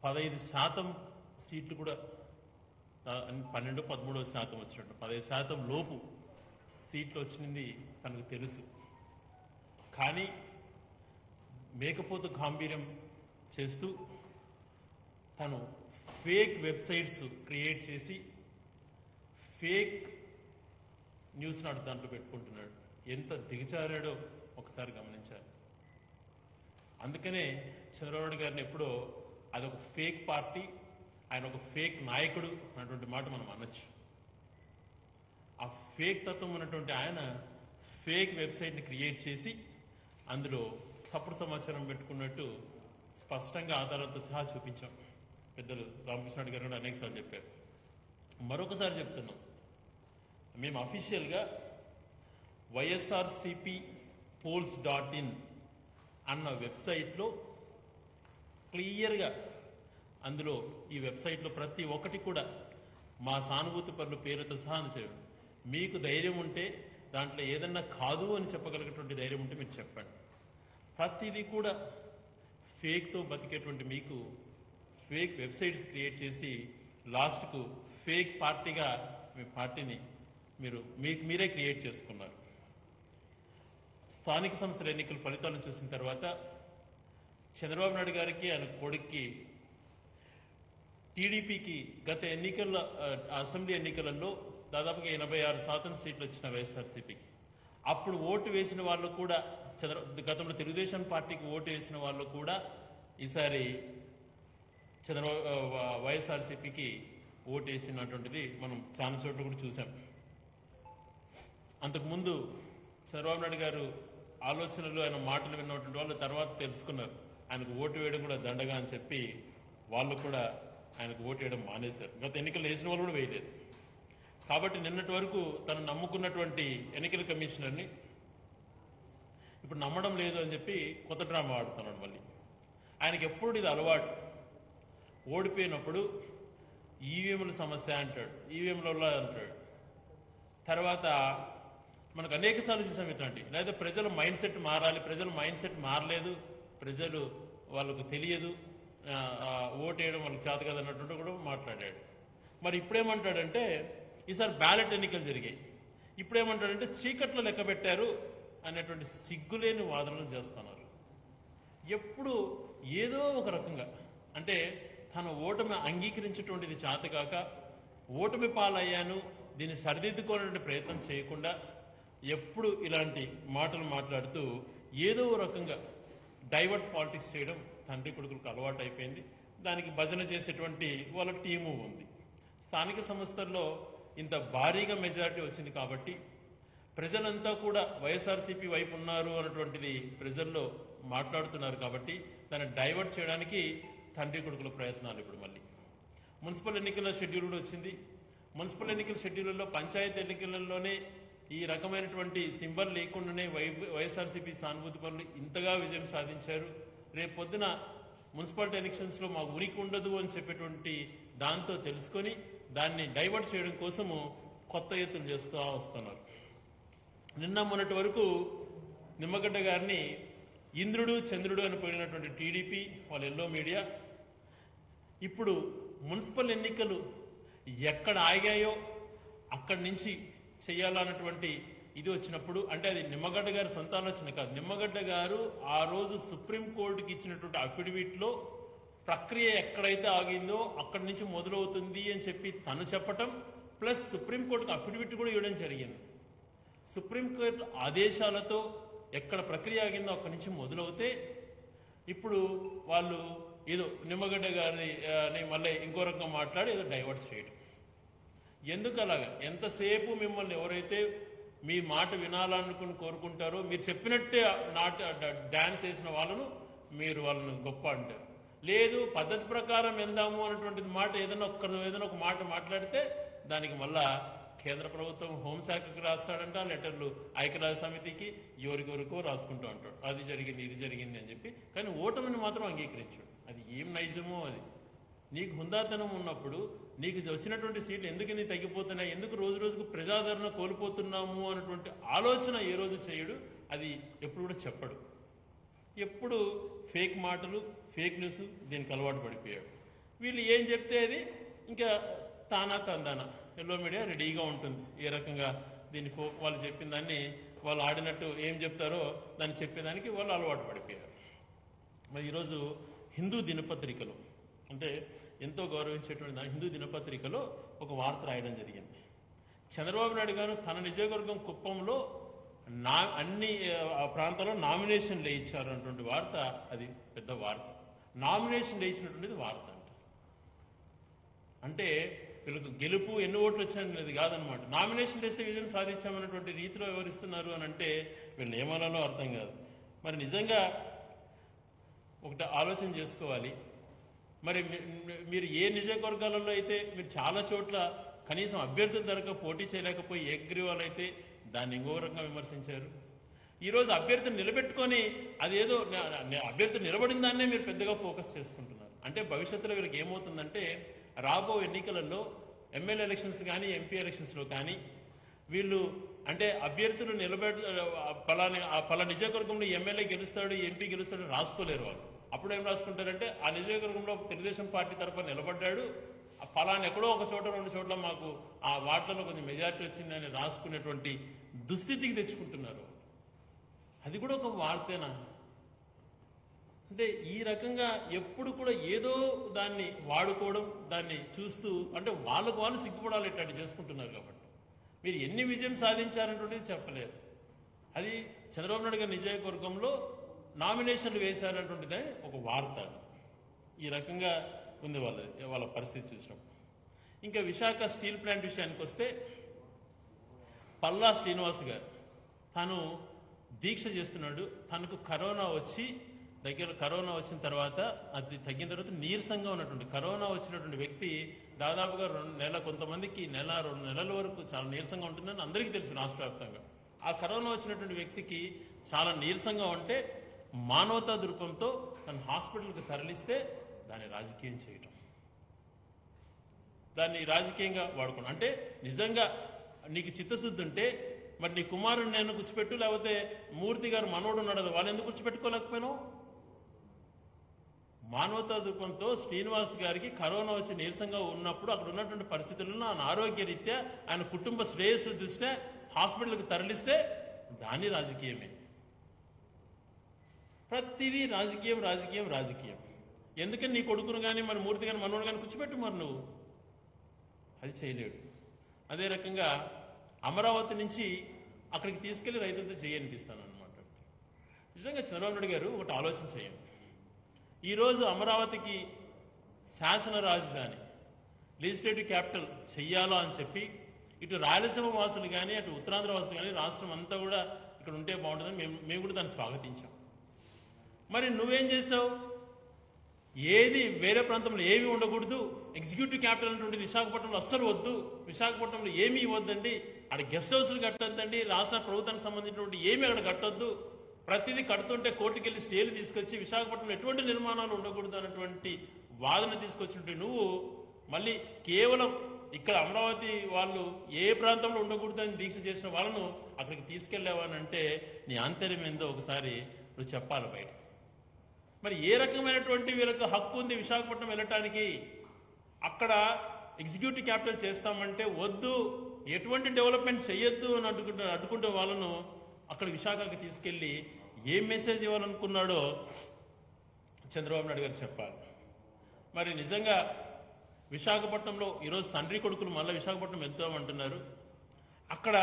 15% సీట్లు కూడా 12-13% వచ్చినట్టు 15% లోపు సీట్లు వచ్చింది తనకు తెలుసు. కానీ మేకపోతు గాంభీర్యం చేస్తూ తను ఫేక్ వెబ్సైట్స్ క్రియేట్ చేసి ఫేక్ న్యూస్ నాడు దాంట్లో పెట్టుకుంటున్నాడు. ఎంత దిగజారాడో ఒకసారి గమనించాలి. అందుకనే చంద్రబాబు నాయుడు గారిని ఎప్పుడో అదొక ఫేక్ పార్టీ, ఆయన ఒక ఫేక్ నాయకుడు అన్నటువంటి మాట మనం అనొచ్చు. ఆ ఫేక్ తత్వం ఉన్నటువంటి ఆయన ఫేక్ వెబ్సైట్ని క్రియేట్ చేసి అందులో తప్పుడు సమాచారం పెట్టుకున్నట్టు స్పష్టంగా ఆధారాలతో సహా చూపించాం. పెద్దలు రామకృష్ణ గారు కూడా అనేకసార్లు చెప్పారు. మరొకసారి చెప్తున్నాం, మేము అఫీషియల్గా YSRCPPolls.in అన్న వెబ్సైట్లో క్లియర్గా అందులో ఈ వెబ్సైట్లో ప్రతి ఒక్కటి కూడా మా సానుభూతి పనుల పేరుతో సహా అందచేయండి. మీకు ధైర్యం ఉంటే దాంట్లో ఏదన్నా కాదు అని చెప్పగలిగేటువంటి ధైర్యం ఉంటే మీరు చెప్పండి. ప్రతిదీ కూడా ఫేక్తో బతికేటువంటి మీకు ఫేక్ వెబ్సైట్స్ క్రియేట్ చేసి లాస్ట్కు ఫేక్ పార్టీగా మీ పార్టీని మీరే క్రియేట్ చేసుకున్నారు. స్థానిక సంస్థల ఎన్నికల ఫలితాలను చూసిన తర్వాత చంద్రబాబు నాయుడు గారికి ఆయన కొడుక్కి టీడీపీకి గత ఎన్నికల్లో అసెంబ్లీ ఎన్నికలలో దాదాపుగా 86% సీట్లు వచ్చిన వైఎస్ఆర్సీపీకి. అప్పుడు ఓటు వేసిన వాళ్ళు కూడా గతంలో తెలుగుదేశం పార్టీకి ఓటు వేసిన వాళ్ళు కూడా ఈసారి వైఎస్ఆర్సీపీకి ఓటు వేసినటువంటిది మనం చాలా చోట్ల కూడా చూసాం. అంతకుముందు చంద్రబాబు నాయుడు గారు ఆలోచనలు ఆయన మాటలు విన్నటువంటి వాళ్ళు తర్వాత తెలుసుకున్నారు ఆయనకు ఓటు వేయడం కూడా దండగా అని చెప్పి వాళ్ళు కూడా ఆయనకు ఓటు వేయడం మానేశారు. గత ఎన్నికలు వేసిన వాళ్ళు కూడా వేయలేదు. కాబట్టి నిన్నటి వరకు తను నమ్ముకున్నటువంటి ఎన్నికల కమిషనర్ని ఇప్పుడు నమ్మడం లేదు అని చెప్పి కొత్త డ్రామా ఆడుతున్నాడు. మళ్ళీ ఆయనకి ఎప్పుడు ఇది అలవాటు, ఓడిపోయినప్పుడు ఈవీఎంల సమస్య అంటాడు, ఈవీఎంలలో అంటాడు. తర్వాత మనకు అనేక సార్లు చూసాం ఇట్లాంటి, లేదా ప్రజల మైండ్ సెట్ మారాలి, ప్రజల మైండ్ సెట్ మారలేదు, ప్రజలు వాళ్ళకు తెలియదు, ఓటు వేయడం వాళ్ళకి చేత కదా అన్నట్టు కూడా మాట్లాడాడు. మరి ఇప్పుడేమంటాడంటే ఈసారి బ్యాలెట్ ఎన్నికలు జరిగాయి, ఇప్పుడేమంటాడంటే చీకట్లో లెక్క పెట్టారు అనేటువంటి సిగ్గులేని వాదనలు చేస్తున్నారు. ఎప్పుడు ఏదో ఒక రకంగా అంటే తన ఓటమి అంగీకరించేటువంటిది చేతకాక ఓటమి పాలయ్యాను దీన్ని సరిదిద్దుకోవాలనే ప్రయత్నం చేయకుండా ఎప్పుడు ఇలాంటి మాటలు మాట్లాడుతూ ఏదో రకంగా డైవర్ట్ పాలిటిక్స్ చేయడం తండ్రి కొడుకులకు అలవాటు అయిపోయింది. దానికి భజన చేసేటువంటి వాళ్ళ టీము ఉంది. స్థానిక సంస్థల్లో ఇంత భారీగా మెజారిటీ వచ్చింది కాబట్టి ప్రజలంతా కూడా వైఎస్ఆర్సీపీ వైపు ఉన్నారు అన్నటువంటిది ప్రజల్లో మాట్లాడుతున్నారు కాబట్టి దాన్ని డైవర్ట్ చేయడానికి తండ్రి కొడుకుల ప్రయత్నాలు. ఇప్పుడు మళ్ళీ మున్సిపల్ ఎన్నికల షెడ్యూల్ కూడా వచ్చింది. మున్సిపల్ ఎన్నికల షెడ్యూల్లో పంచాయతీ ఎన్నికలలోనే ఈ రకమైనటువంటి సింబల్ లేకుండానే వైఎస్ఆర్సీపీ సానుభూతి పనులు ఇంతగా విజయం సాధించారు. రేపు పొద్దున మున్సిపాలిటీ ఎలక్షన్స్లో మాకు ఉనికి ఉండదు అని చెప్పేటువంటి దాంతో తెలుసుకొని దాన్ని డైవర్ట్ చేయడం కోసము కొత్త ఎత్తులు చేస్తూ వస్తున్నారు. నిన్న మొన్నటి వరకు నిమ్మగడ్డ గారిని ఇంద్రుడు చంద్రుడు అని పోయినటువంటి టీడీపీ వాళ్ళ ఎల్లో మీడియా ఇప్పుడు మున్సిపల్ ఎన్నికలు ఎక్కడ ఆగాయో అక్కడి నుంచి చేయాలన్నటువంటి ఇది వచ్చినప్పుడు, అంటే అది నిమ్మగడ్డ గారి సొంత ఆలోచన కాదు, నిమ్మగడ్డ గారు ఆ రోజు సుప్రీంకోర్టుకి ఇచ్చినటువంటి అఫిడవిట్లో ప్రక్రియ ఎక్కడైతే ఆగిందో అక్కడి నుంచి మొదలవుతుంది అని చెప్పి తను చెప్పటం, ప్లస్ సుప్రీంకోర్టుకు అఫిడవిట్ కూడా ఇవ్వడం జరిగింది. సుప్రీంకోర్టు ఆదేశాలతో ఎక్కడ ప్రక్రియ ఆగిందో అక్కడి నుంచి మొదలవుతే ఇప్పుడు వాళ్ళు ఏదో నిమ్మగడ్డ గారిని మళ్ళీ ఇంకో రకంగా మాట్లాడి ఏదో డైవర్ట్ చేయడం. ఎందుకు అలాగా? ఎంతసేపు మిమ్మల్ని ఎవరైతే మీ మాట వినాలనుకుని కోరుకుంటారో మీరు చెప్పినట్టే డాన్స్ వేసిన వాళ్ళను గొప్ప అంటారు. లేదు పద్ధతి ప్రకారం వెళ్దాము అన్నటువంటిది మాట ఏదైనా ఒక మాట మాట్లాడితే దానికి మళ్ళా కేంద్ర ప్రభుత్వం హోంశాఖకి రాస్తాడంట లెటర్లు, ఐక్యరాజ్య సమితికి ఎవరికొరికో రాసుకుంటూ అంటాడు అది జరిగింది ఇది జరిగింది అని చెప్పి. కానీ ఓటమిని మాత్రం అంగీకరించాడు. అది ఏం నైజమో అది. నీకు హుందాతనం ఉన్నప్పుడు నీకు వచ్చినటువంటి సీట్లు ఎందుకు ఇన్ని తగ్గిపోతున్నాయి, ఎందుకు రోజు రోజుకు ప్రజాదరణ కోల్పోతున్నాము అన్నటువంటి ఆలోచన ఏ రోజు చేయడు, అది ఎప్పుడు కూడా చెప్పడు. ఎప్పుడు ఫేక్ మాటలు, ఫేక్ న్యూస్ దీనికి అలవాటు పడిపోయాడు. వీళ్ళు ఏం చెప్తే అది ఇంకా తానా తందానా ఎల్లో మీడియా రెడీగా ఉంటుంది. ఏ రకంగా దీన్ని వాళ్ళు చెప్పిన దాన్ని వాళ్ళు ఆడినట్టు ఏం చెప్తారో దాన్ని చెప్పేదానికి వాళ్ళు అలవాటు పడిపోయారు. మరి ఈరోజు హిందూ దినపత్రికలో, అంటే ఎంతో గౌరవించేటువంటి దాని హిందూ దినపత్రికలో ఒక వార్త రాయడం జరిగింది. చంద్రబాబు నాయుడు గారు తన నియోజకవర్గం కుప్పంలో అన్ని ప్రాంతాల్లో నామినేషన్లు ఇచ్చారు అన్నటువంటి వార్త. అది పెద్ద వార్త. నామినేషన్ ఇచ్చినటువంటిది వార్త అంటే వీళ్ళకు గెలుపు ఎన్ని ఓట్లు వచ్చాయనేది కాదనమాట. నామినేషన్ వేస్తే విజయం సాధించామన్నటువంటి రీతిలో వివరిస్తున్నారు అని అంటే వీళ్ళు ఏమనాలో అర్థం కాదు. మరి నిజంగా ఒకటి ఆలోచన చేసుకోవాలి. మరి మీరు ఏ నియోజకవర్గాలలో అయితే మీరు చాలా చోట్ల కనీసం అభ్యర్థుల ధరకు పోటీ చేయలేకపోయి ఏకగ్రీవాలు అయితే దాన్ని ఇంకో రకంగా విమర్శించారు. ఈరోజు అభ్యర్థిని నిలబెట్టుకొని అదేదో అభ్యర్థి నిలబడిన దాన్నే మీరు పెద్దగా ఫోకస్ చేసుకుంటున్నారు. అంటే భవిష్యత్తులో వీళ్ళకి ఏమవుతుందంటే రాబో ఎన్నికలలో ఎమ్మెల్యే ఎలక్షన్స్ కానీ ఎంపీ ఎలక్షన్స్లో కానీ వీళ్ళు అంటే అభ్యర్థులు పలా నియోజకవర్గంలో ఎమ్మెల్యే గెలుస్తాడు ఎంపీ గెలుస్తాడు రాసుకోలేరు. వాళ్ళు అప్పుడు ఏం రాసుకుంటారంటే ఆ నియోజకవర్గంలో తెలుగుదేశం పార్టీ తరఫున నిలబడ్డాడు, పలానా ఎక్కడో ఒక చోట రెండు చోట్ల మాకు ఆ వార్డులలో కొంచెం మెజార్టీ వచ్చిందని రాసుకునేటువంటి దుస్థితికి తెచ్చుకుంటున్నారు. అది కూడా ఒక వార్తేనా? అంటే ఈ రకంగా ఎప్పుడు కూడా ఏదో దాన్ని వాడుకోవడం, దాన్ని చూస్తూ అంటే వాళ్ళకు వాళ్ళు సిగ్గుపడాలి ఇట్లాంటి చేసుకుంటున్నారు. కాబట్టి మీరు ఎన్ని విజయం సాధించారనేటువంటిది చెప్పలేరు. అది చంద్రబాబు నాయుడు గారి నియోజకవర్గంలో నామినేషన్లు వేశారనేటువంటిదే ఒక వార్త. ఈ రకంగా ఉంది వాళ్ళ పరిస్థితి చూసినప్పుడు. ఇంకా విశాఖ స్టీల్ ప్లాంట్ విషయానికి వస్తే పల్లా శ్రీనివాస్ గారు తాను దీక్ష చేస్తున్నాడు. తనకు కరోనా వచ్చిన తర్వాత అది తగ్గిన తర్వాత నీరసంగా ఉన్నటువంటి కరోనా వచ్చినటువంటి వ్యక్తి దాదాపుగా 2 నెలల కొంతమందికి 1-2 నెలల వరకు చాలా నీరసంగా ఉంటుందని అందరికీ తెలుసు రాష్ట్ర వ్యాప్తంగా. ఆ కరోనా వచ్చినటువంటి వ్యక్తికి చాలా నీరసంగా ఉంటే మానవతా దృక్పథంతో తన హాస్పిటల్కి తరలిస్తే దాన్ని రాజకీయం చేయటం, దాన్ని రాజకీయంగా వాడుకోవడం. అంటే నిజంగా నీకు చిత్తశుద్ధి ఉంటే మరి నీ కుమారుడు నేను కూర్చోపెట్టు, లేకపోతే మూర్తి గారు మనోడు ఉన్నాడు కదా వాళ్ళు ఎందుకు కూర్చోపెట్టుకోలేకపోయినావు? మానవతా దృక్పథంతో శ్రీనివాస్ గారికి కరోనా వచ్చి నీరసంగా ఉన్నప్పుడు అక్కడ ఉన్నటువంటి పరిస్థితులను ఆయన ఆరోగ్య రీత్యా ఆయన కుటుంబ శ్రేయస్సు దృష్ట్యా హాస్పిటల్కి తరలిస్తే దాన్ని రాజకీయమే. ప్రతిదీ రాజకీయం రాజకీయం రాజకీయం. ఎందుకని నీ కొడుకును కానీ మరి మూర్తి కానీ మనోడు కానీ కూర్చోపెట్టు, మరి నువ్వు అది చేయలేడు. అదే రకంగా అమరావతి నుంచి అక్కడికి తీసుకెళ్లి రైతులతో చేయనిపిస్తాను అన్నమాట. నిజంగా చంద్రబాబు నాయుడు గారు ఒకటి ఆలోచన చేయండి. ఈరోజు అమరావతికి శాసన రాజధాని లెజిస్లేటివ్ క్యాపిటల్ చెయ్యాలా అని చెప్పి ఇటు రాయలసీమ వాసులు కానీ అటు ఉత్తరాంధ్ర వాసులు కానీ రాష్ట్రం అంతా కూడా ఇక్కడ ఉంటే బాగుంటుందని మేము కూడా దాన్ని స్వాగతించాం. మరి నువ్వేం చేసావు? ఏది వేరే ప్రాంతంలో ఏమి ఉండకూడదు, ఎగ్జిక్యూటివ్ క్యాపిటల్ అనేటువంటి విశాఖపట్నంలో అస్సలు వద్దు, విశాఖపట్నంలో ఏమీ ఇవ్వద్దండి, అక్కడ గెస్ట్ హౌస్లు కట్టొద్దండి, రాష్ట్ర ప్రభుత్వానికి సంబంధించినటువంటి ఏమీ అక్కడ కట్టొద్దు, ప్రతిదీ కడుతుంటే కోర్టుకెళ్లి స్టేలు తీసుకొచ్చి విశాఖపట్నంలో ఎటువంటి నిర్మాణాలు ఉండకూడదు అన్నటువంటి వాదన తీసుకొచ్చినట్టు నువ్వు మళ్ళీ కేవలం ఇక్కడ అమరావతి వాళ్ళు ఏ ప్రాంతంలో ఉండకూడదు అని దీక్ష చేసిన వాళ్ళను అక్కడికి తీసుకెళ్లేవానంటే నీ ఆంతర్యం ఏందో ఒకసారి నువ్వు చెప్పాలి బయట. మరి ఏ రకమైనటువంటి వీళ్ళకు హక్కు ఉంది విశాఖపట్నం వెళ్ళటానికి? అక్కడ ఎగ్జిక్యూటివ్ క్యాపిటల్ చేస్తామంటే వద్దు, ఎటువంటి డెవలప్మెంట్ చేయొద్దు అని అడ్డుకుంటే వాళ్ళను అక్కడ విశాఖకి తీసుకెళ్లి ఏం మెసేజ్ ఇవ్వాలనుకున్నాడో చంద్రబాబు నాయుడు గారు చెప్పాలి. మరి నిజంగా విశాఖపట్నంలో ఈరోజు తండ్రి కొడుకులు మళ్ళీ విశాఖపట్నం వెళ్తామంటున్నారు. అక్కడ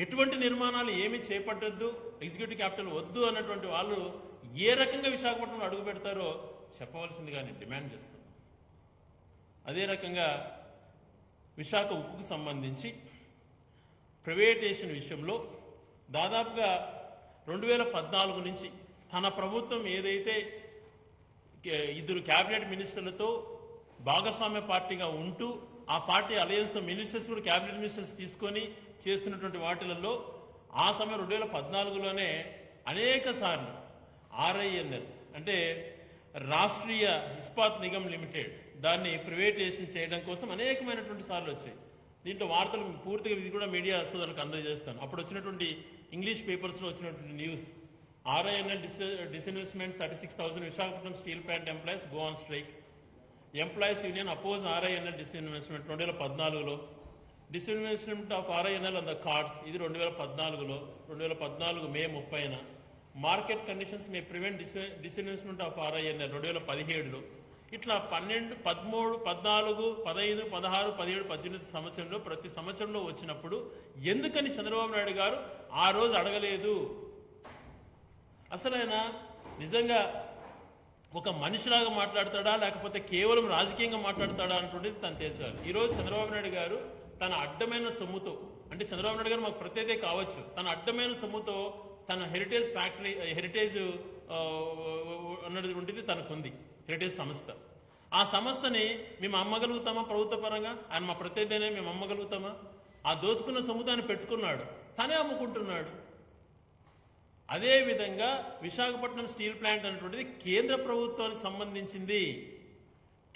ఎటువంటి నిర్మాణాలు ఏమీ చేపట్టద్దు, ఎగ్జిక్యూటివ్ క్యాపిటల్ వద్దు అన్నటువంటి వాళ్ళు ఏ రకంగా విశాఖపట్నంలో అడుగు పెడతారో చెప్పవలసిందిగా నేను డిమాండ్ చేస్తున్నాను. అదే రకంగా విశాఖ ఉక్కుకు సంబంధించి ప్రైవేటైజేషన్ విషయంలో దాదాపుగా 2014 నుంచి తన ప్రభుత్వం ఏదైతే 2 క్యాబినెట్ మినిస్టర్లతో భాగస్వామ్య పార్టీగా ఉంటూ ఆ పార్టీ అలయన్స్తో మినిస్టర్స్ కూడా క్యాబినెట్ మినిస్టర్స్ తీసుకొని చేస్తున్నటువంటి వాటిలలో ఆ సమయం 2014లోనే అనేక సార్లు RINL అంటే రాష్ట్రీయ ఇస్పాత్ నిగమ్ లిమిటెడ్ దాన్ని ప్రైవేటైజేషన్ చేయడం కోసం అనేకమైనటువంటి సార్లు వచ్చాయి. దీంట్లో వార్తలు పూర్తిగా ఇది కూడా మీడియా సోదరులకు అందజేస్తాను. అప్పుడు వచ్చినటువంటి ఇంగ్లీష్ పేపర్స్లో వచ్చినటువంటి news, RINL disinvestment 36,000 Visakhapatnam steel plant employees go on strike. Employees union oppose RINL disinvestment 2014లో, disinvestment of RINL on the cards ఇది 2014లో, 2014 మే 30న, market conditions may prevent disinvestment of RINL 2017లో. ఇట్లా 12, 13, 14, 15, 16, 17, 18 సంవత్సరంలో ప్రతి సంవత్సరంలో వచ్చినప్పుడు ఎందుకని చంద్రబాబు నాయుడు గారు ఆ రోజు అడగలేదు? అసలు ఆయన నిజంగా ఒక మనిషిలాగా మాట్లాడతాడా లేకపోతే కేవలం రాజకీయంగా మాట్లాడతాడా అంటుండేది తను తేల్చాలి. ఈరోజు చంద్రబాబు నాయుడు గారు తన అడ్డమైన సొమ్ముతో, అంటే చంద్రబాబు నాయుడు గారు మాకు ప్రత్యేకత కావచ్చు, తన అడ్డమైన సొమ్ముతో తన హెరిటేజ్ ఫ్యాక్టరీ, హెరిటేజ్ అన్నటువంటిది తనకుంది, హెరిటేజ్ సంస్థ. ఆ సంస్థని మేము అమ్మగలుగుతామా ప్రభుత్వ పరంగా? ఆయన మా ప్రత్యేకతనే మేము అమ్మగలుగుతామా? ఆ దోచుకున్న సొమ్ముతో ఆయన పెట్టుకున్నాడు, తనే అమ్ముకుంటున్నాడు. అదేవిధంగా విశాఖపట్నం స్టీల్ ప్లాంట్ అనేటువంటిది కేంద్ర ప్రభుత్వానికి సంబంధించింది.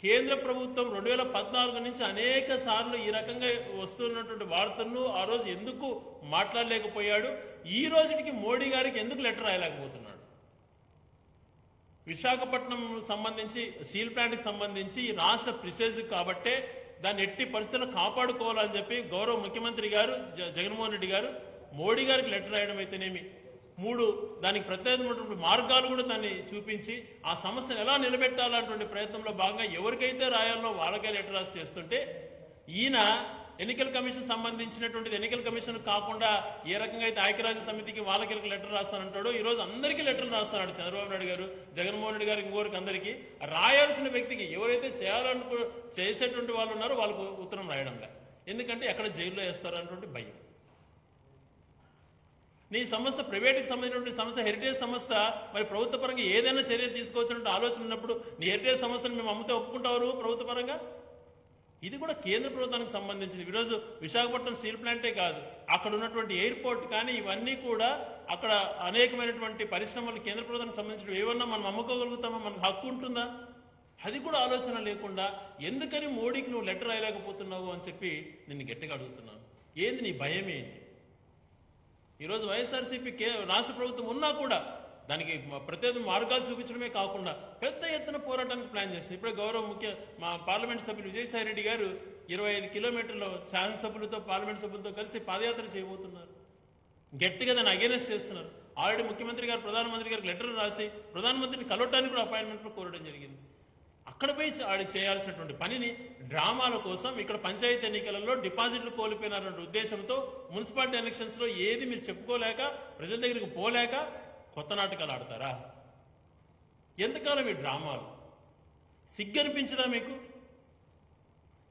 కేంద్ర ప్రభుత్వం 2014 నుంచి అనేక సార్లు ఈ రకంగా వస్తున్నటువంటి వార్తలను ఆ రోజు ఎందుకు మాట్లాడలేకపోయాడు? ఈ రోజుకి మోడీ గారికి ఎందుకు లెటర్ రాయలేకపోతున్నాడు? విశాఖపట్నం సంబంధించి స్టీల్ ప్లాంట్కి సంబంధించి రాష్ట్ర ప్రిస్టేజ్ కాబట్టే దాన్ని ఎట్టి పరిస్థితుల్లో కాపాడుకోవాలని చెప్పి గౌరవ ముఖ్యమంత్రి గారు జగన్మోహన్ రెడ్డి గారు మోడీ గారికి లెటర్ రాయడం అయితేనేమి, 3 దానికి ప్రత్యేకమైనటువంటి మార్గాలు కూడా దాన్ని చూపించి ఆ సంస్థను ఎలా నిలబెట్టాలన్నటువంటి ప్రయత్నంలో భాగంగా ఎవరికైతే రాయాలో వాళ్ళకే లెటర్ రాసి చేస్తుంటే, ఈయన ఎన్నికల కమిషన్ సంబంధించినటువంటిది ఎన్నికల కమిషన్ కాకుండా ఏ రకంగా అయితే ఐక్యరాజ్య సమితికి వాళ్ళకి లెటర్ రాస్తానంటాడో ఈ రోజు అందరికీ లెటర్లు రాస్తున్నాడు చంద్రబాబు నాయుడు గారు, జగన్మోహన్ రెడ్డి గారు, ఇంకోరికి అందరికీ. రాయాల్సిన వ్యక్తికి ఎవరైతే చేసేటువంటి వాళ్ళు ఉన్నారో వాళ్ళకు ఉత్తరం రాయడంలే. ఎందుకంటే ఎక్కడ జైల్లో వేస్తారు అన్నటువంటి భయం. నీ సంస్థ ప్రైవేట్కి సంబంధించినటువంటి సంస్థ, హెరిటేజ్ సంస్థ, మరి ప్రభుత్వ పరంగా ఏదైనా చర్య తీసుకోవాల్సిన ఆలోచన ఉన్నప్పుడు నీ హెరిటేజ్ సంస్థను మేము అమ్మితే ఒప్పుకుంటారు ప్రభుత్వ పరంగా? ఇది కూడా కేంద్ర ప్రభుత్వానికి సంబంధించింది. ఈరోజు విశాఖపట్నం స్టీల్ ప్లాంటే కాదు, అక్కడ ఉన్నటువంటి ఎయిర్పోర్ట్ కానీ ఇవన్నీ కూడా అక్కడ అనేకమైనటువంటి పరిశ్రమలు కేంద్ర ప్రభుత్వానికి సంబంధించిన ఏమన్నా మనం అమ్ముకోగలుగుతామా? మనకు హక్కు ఉంటుందా? అది కూడా ఆలోచన లేకుండా ఎందుకని మోడీకి నువ్వు లెటర్ రాయలేకపోతున్నావు అని చెప్పి నిన్ను గట్టిగా అడుగుతున్నాను. ఏంది నీ భయం ఏంటి? ఈరోజు వైఎస్ఆర్సీపీ రాష్ట్ర ప్రభుత్వం ఉన్నా కూడా దానికి ప్రత్యేక మార్గాలు చూపించడమే కాకుండా పెద్ద ఎత్తున పోరాటానికి ప్లాన్ చేస్తుంది. ఇప్పుడే గౌరవ మా పార్లమెంట్ సభ్యులు విజయసాయి రెడ్డి గారు 25 కిలోమీటర్లు శాసనసభ్యులతో పార్లమెంట్ సభ్యులతో కలిసి పాదయాత్ర చేయబోతున్నారు. గట్టిగా దాన్ని అగేనెస్ట్ చేస్తున్నారు. ఆల్రెడీ ముఖ్యమంత్రి గారు ప్రధానమంత్రి గారికి లెటర్ రాసి ప్రధానమంత్రిని కలవటానికి కూడా అపాయింట్మెంట్లు కోరడం జరిగింది. అక్కడ పోయి చేయాల్సినటువంటి పనిని డ్రామాల కోసం ఇక్కడ పంచాయతీ ఎన్నికలలో డిపాజిట్లు కోల్పోయినారన్న ఉద్దేశంతో మున్సిపాలిటీ ఎలక్షన్స్ లో ఏది మీరు చెప్పుకోలేక ప్రజల దగ్గరికి పోలేక కొత్త నాటకాలు ఆడతారా? ఎంతకాలం ఈ డ్రామాలు? సిగ్గనిపించదా మీకు?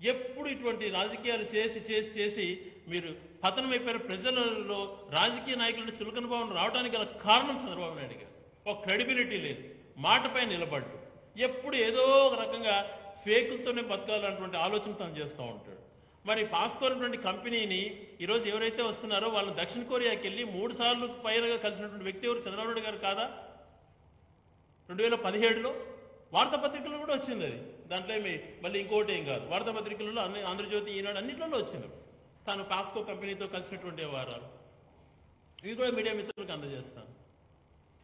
ఎప్పుడు ఇటువంటి రాజకీయాలు చేసి చేసి చేసి మీరు పతనమైపోయిన ప్రజలలో రాజకీయ నాయకులను చులకన భావన రావడానికి గల కారణం చంద్రబాబు నాయుడు గారు. ఒక క్రెడిబిలిటీ లేదు, మాటపై నిలబడ్డు, ఎప్పుడు ఏదో ఒక రకంగా ఫేకులతోనే బతకాలన్నటువంటి ఆలోచన తను చేస్తూ ఉంటాడు. మరి పాస్కోనటువంటి కంపెనీని ఈరోజు ఎవరైతే వస్తున్నారో వాళ్ళని దక్షిణ కొరియాకి వెళ్ళి 3 సార్లు పైగా కలిసినటువంటి వ్యక్తి ఎవరు? చంద్రబాబు నాయుడు గారు కాదా? 2017లో వార్తాపత్రికల్లో కూడా వచ్చింది అది. దాంట్లో మళ్ళీ ఇంకోటి ఏం కాదు, వార్తాపత్రికలలో ఆంధ్రజ్యోతి, ఈనాడు అన్నింటిలో వచ్చింది తాను పాస్కో కంపెనీతో కలిసినటువంటి వ్యవహారాలు. ఇవి కూడా మీడియా మిత్రులకు అందజేస్తాను.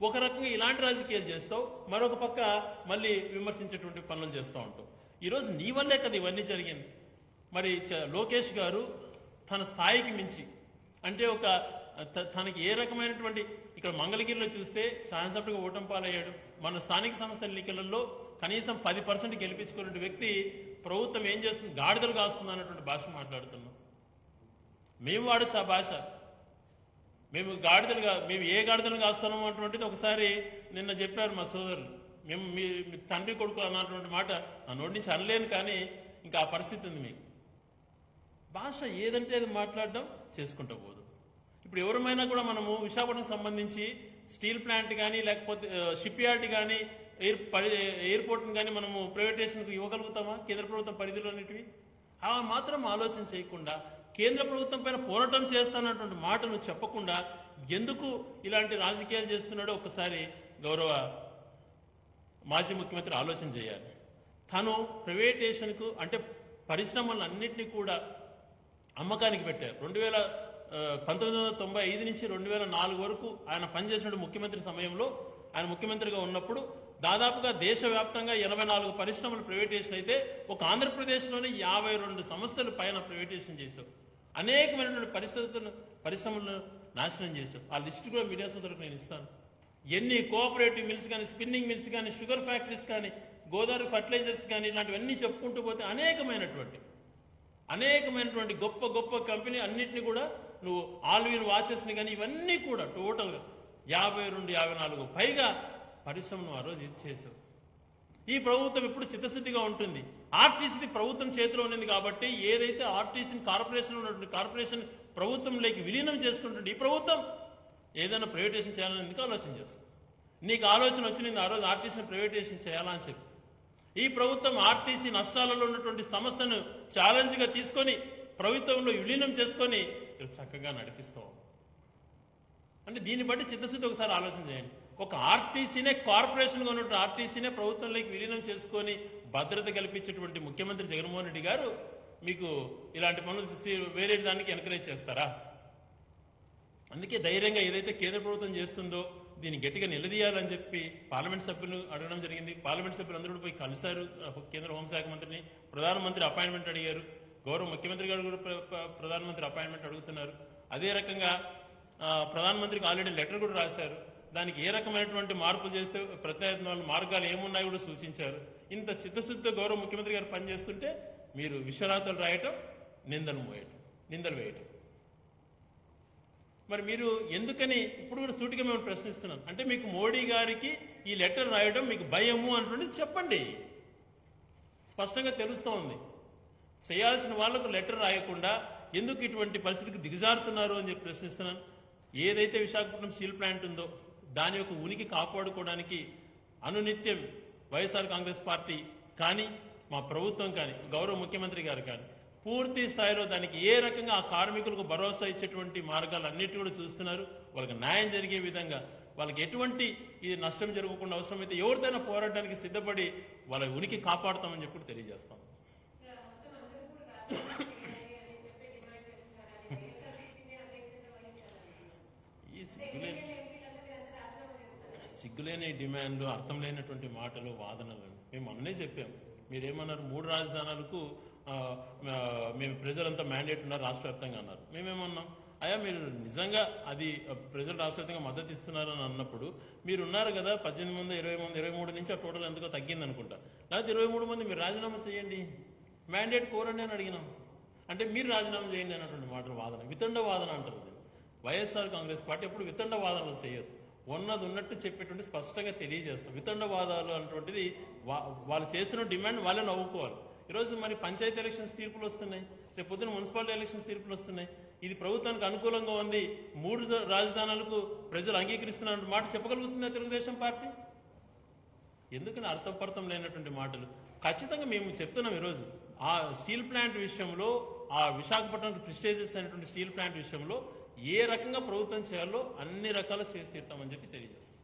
ఒక రకంగా ఇలాంటి రాజకీయాలు చేస్తావు, మరొక పక్క మళ్ళీ విమర్శించేటువంటి పనులు చేస్తూ ఉంటావు. ఈరోజు నీ వల్లే కదా ఇవన్నీ జరిగింది. మరి లోకేష్ గారు తన స్థాయికి మించి, అంటే ఒక తనకి ఏ రకమైనటువంటి, ఇక్కడ మంగళగిరిలో చూస్తే శాసనసభ్యుడిగా ఓటమి పాలయ్యాడు. మన స్థానిక సంస్థల ఎన్నికలలో కనీసం 10% గెలిపించుకున్న వ్యక్తి ప్రభుత్వం ఏం చేస్తుంది? గాడిదలు కాస్తుంది అన్నటువంటి భాష మాట్లాడుతున్నాం. మేము వాడచ్చు ఆ భాష. మేము ఏ గాడిదలు కాస్తున్నాము అటువంటిది ఒకసారి నిన్న చెప్పారు మా సోదరులు. మేము మీ తండ్రి కొడుకు అన్నటువంటి మాట నా నోటి నుంచి అనలేను, కానీ ఇంకా ఆ పరిస్థితి ఉంది. మీకు భాష ఏదంటే అది మాట్లాడడం చేసుకుంటూ పోదు. ఇప్పుడు ఎవరమైనా కూడా మనము విశాఖపట్నం సంబంధించి స్టీల్ ప్లాంట్ కానీ లేకపోతే షిప్ యార్డ్ కానీ ఎయిర్పోర్ట్ని కానీ మనము ప్రైవేటైజేషన్కు ఇవ్వగలుగుతామా? కేంద్ర ప్రభుత్వం పరిధిలోనిటివి ఆ మాత్రం ఆలోచన చేయకుండా కేంద్ర ప్రభుత్వం పైన పోరాటం చేస్తానటువంటి మాటను చెప్పకుండా ఎందుకు ఇలాంటి రాజకీయాలు చేస్తున్నాడో ఒకసారి గౌరవ మాజీ ముఖ్యమంత్రి ఆలోచన చేయాలి. తను ప్రైవేటైజేషన్కు అంటే పరిశ్రమలన్నింటినీ కూడా అమ్మకానికి పెట్టారు. 1995 నుంచి 2004 వరకు ఆయన పనిచేసిన ముఖ్యమంత్రి సమయంలో, ఆయన ముఖ్యమంత్రిగా ఉన్నప్పుడు దాదాపుగా దేశవ్యాప్తంగా 84 పరిశ్రమలు ప్రైవేటేషన్ అయితే ఒక ఆంధ్రప్రదేశ్లోనే 52 సంస్థలు పైన ప్రైవేటేషన్ చేశావు. అనేకమైనటువంటి పరిశ్రమలను నాశనం చేశావు. ఆ లిస్టు కూడా మీడియా సోదరులకు నేను ఇస్తాను. ఎన్ని కోఆపరేటివ్ మిల్స్ కానీ, స్పిన్నింగ్ మిల్స్ కానీ, షుగర్ ఫ్యాక్టరీస్ కానీ, గోదావరి ఫర్టిలైజర్స్ కానీ, ఇలాంటివన్నీ చెప్పుకుంటూ పోతే అనేకమైనటువంటి గొప్ప గొప్ప కంపెనీ అన్నింటినీ కూడా నువ్వు ఆల్విన్ వాచెస్ని కానీ ఇవన్నీ కూడా టోటల్గా 52-54 పైగా పరిశ్రమను ఆ రోజు ఇది చేశావు. ఈ ప్రభుత్వం ఇప్పుడు చిత్తశుద్ధిగా ఉంటుంది. ఆర్టీసీ ప్రభుత్వం చేతిలో ఉన్నది కాబట్టి ఏదైతే ఆర్టీసీని కార్పొరేషన్ ఉన్నటువంటి కార్పొరేషన్ ప్రభుత్వంలోకి విలీనం చేసుకుంటుంది ఈ ప్రభుత్వం ఏదైనా ప్రైవేటేషన్ చేయాలని ఎందుకు ఆలోచన చేస్తుంది? నీకు ఆలోచన వచ్చింది ఆ రోజు ఆర్టీసీని ప్రైవేటేషన్ చేయాలా అని చెప్పి. ఈ ప్రభుత్వం ఆర్టీసీ నష్టాలలో ఉన్నటువంటి సంస్థను ఛాలెంజ్గా తీసుకొని ప్రభుత్వంలో విలీనం చేసుకొని చక్కగా నడిపిస్తావు. అంటే దీన్ని బట్టి చిత్తశుద్ధి ఒకసారి ఆలోచన చేయండి. ఒక ఆర్టీసీనే కార్పొరేషన్గా ఉన్నటువంటి ఆర్టీసీనే ప్రభుత్వంలోకి విలీనం చేసుకొని భద్రత కల్పించేటువంటి ముఖ్యమంత్రి జగన్మోహన్ రెడ్డి గారు మీకు ఇలాంటి పనులు వేరే దానికి ఎంకరేజ్ చేస్తారా? అందుకే ధైర్యంగా ఏదైతే కేంద్ర ప్రభుత్వం చేస్తుందో దీన్ని గట్టిగా నిలదీయాలని చెప్పి పార్లమెంట్ సభ్యులు అడగడం జరిగింది. పార్లమెంట్ సభ్యులు అందరూ పోయి కలిశారు. కేంద్ర హోంశాఖ మంత్రిని, ప్రధానమంత్రి అపాయింట్మెంట్ అడిగారు. గౌరవ ముఖ్యమంత్రి గారు కూడా ప్రధానమంత్రి అపాయింట్మెంట్ అడుగుతున్నారు. అదే రకంగా ప్రధానమంత్రికి ఆల్రెడీ లెటర్ కూడా రాశారు. దానికి ఏ రకమైనటువంటి మార్పులు చేస్తే ప్రత్యామ్నాయ మార్గాలు ఏమున్నాయో కూడా సూచించారు. ఇంత చిత్తశుద్ధితో గౌరవ ముఖ్యమంత్రి గారు పనిచేస్తుంటే మీరు విశ్వరాతలు రాయటం, నిందలు వేయటం. మరి మీరు ఎందుకని ఇప్పుడు కూడా సూటిగా మేము ప్రశ్నిస్తున్నాం. అంటే మీకు మోడీ గారికి ఈ లెటర్ రాయడం మీకు భయము అంటున్నది చెప్పండి. స్పష్టంగా తెలుస్తూ ఉంది. చేయాల్సిన వాళ్లకు లెటర్ రాయకుండా ఎందుకు ఇటువంటి పరిస్థితికి దిగజారుతున్నారు అని చెప్పి ప్రశ్నిస్తున్నాను. ఏదైతే విశాఖపట్నం స్టీల్ ప్లాంట్ ఉందో దాని యొక్క ఉనికి కాపాడుకోవడానికి అనునిత్యం వైఎస్ఆర్ కాంగ్రెస్ పార్టీ కానీ మా ప్రభుత్వం కానీ గౌరవ ముఖ్యమంత్రి గారు కానీ పూర్తి స్థాయిలో దానికి ఏ రకంగా ఆ కార్మికులకు భరోసా ఇచ్చేటువంటి మార్గాలన్నిటి కూడా చూస్తున్నారు. వాళ్ళకి న్యాయం జరిగే విధంగా, వాళ్ళకి ఎటువంటి ఇది నష్టం జరగకుండా అవసరమైతే ఎవరిదైనా పోరాడడానికి సిద్ధపడి వాళ్ళ ఉనికి కాపాడుతామని చెప్పి తెలియజేస్తాం. ఈ సిగ్గులేని డిమాండ్లు, అర్థం లేనటువంటి మాటలు, వాదనలు మేము మొన్నే చెప్పాం. మీరేమన్నారు? 3 రాజధానులకు మేము ప్రజలంతా మ్యాండేట్ ఉన్నారు రాష్ట్ర వ్యాప్తంగా అన్నారు. మేమేమన్నాం? అయ్యా మీరు నిజంగా అది ప్రజలు రాష్ట్ర వ్యాప్తంగా మద్దతు ఇస్తున్నారని అన్నప్పుడు మీరు ఉన్నారు కదా 18 మంది 20 మంది 23 నుంచి ఆ టోటల్ ఎందుకో తగ్గింది అనుకుంటా. లేకపోతే 23 మంది మీరు రాజీనామా చేయండి, మ్యాండేట్ కోరండి అని అడిగినాం. అంటే మీరు రాజీనామా చేయండి అన్నటువంటి మాటలు వాదన, వితండ వాదన అంటారు. వైఎస్ఆర్ కాంగ్రెస్ పార్టీ ఎప్పుడు వితండ వాదనలు చేయదు. ఉన్నది ఉన్నట్టు చెప్పేటువంటి స్పష్టంగా తెలియజేస్తాం. వితండ వాదాలు అన్నటువంటిది వాళ్ళు చేస్తున్న డిమాండ్ వాళ్ళే నవ్వుకోవాలి. ఈరోజు మరి పంచాయతీ ఎలక్షన్స్ తీర్పులు వస్తున్నాయి, రేపు పొద్దున మున్సిపాలిటీ ఎలక్షన్స్ తీర్పులు వస్తున్నాయి. ఇది ప్రభుత్వానికి అనుకూలంగా ఉంది, 3 రాజధానులకు ప్రజలు అంగీకరిస్తున్న మాట చెప్పగలుగుతుందా తెలుగుదేశం పార్టీ? ఎందుకని అర్థపర్థం లేనటువంటి మాటలు? ఖచ్చితంగా మేము చెప్తున్నాం. ఈరోజు ఆ స్టీల్ ప్లాంట్ విషయంలో, ఆ విశాఖపట్నంకి ప్రిస్టేజెస్ అయినటువంటి స్టీల్ ప్లాంట్ విషయంలో ఏ రకంగా ప్రభుత్వం చేయాలో అన్ని రకాలు చేసి తీరుతామని చెప్పి తెలియజేస్తాం.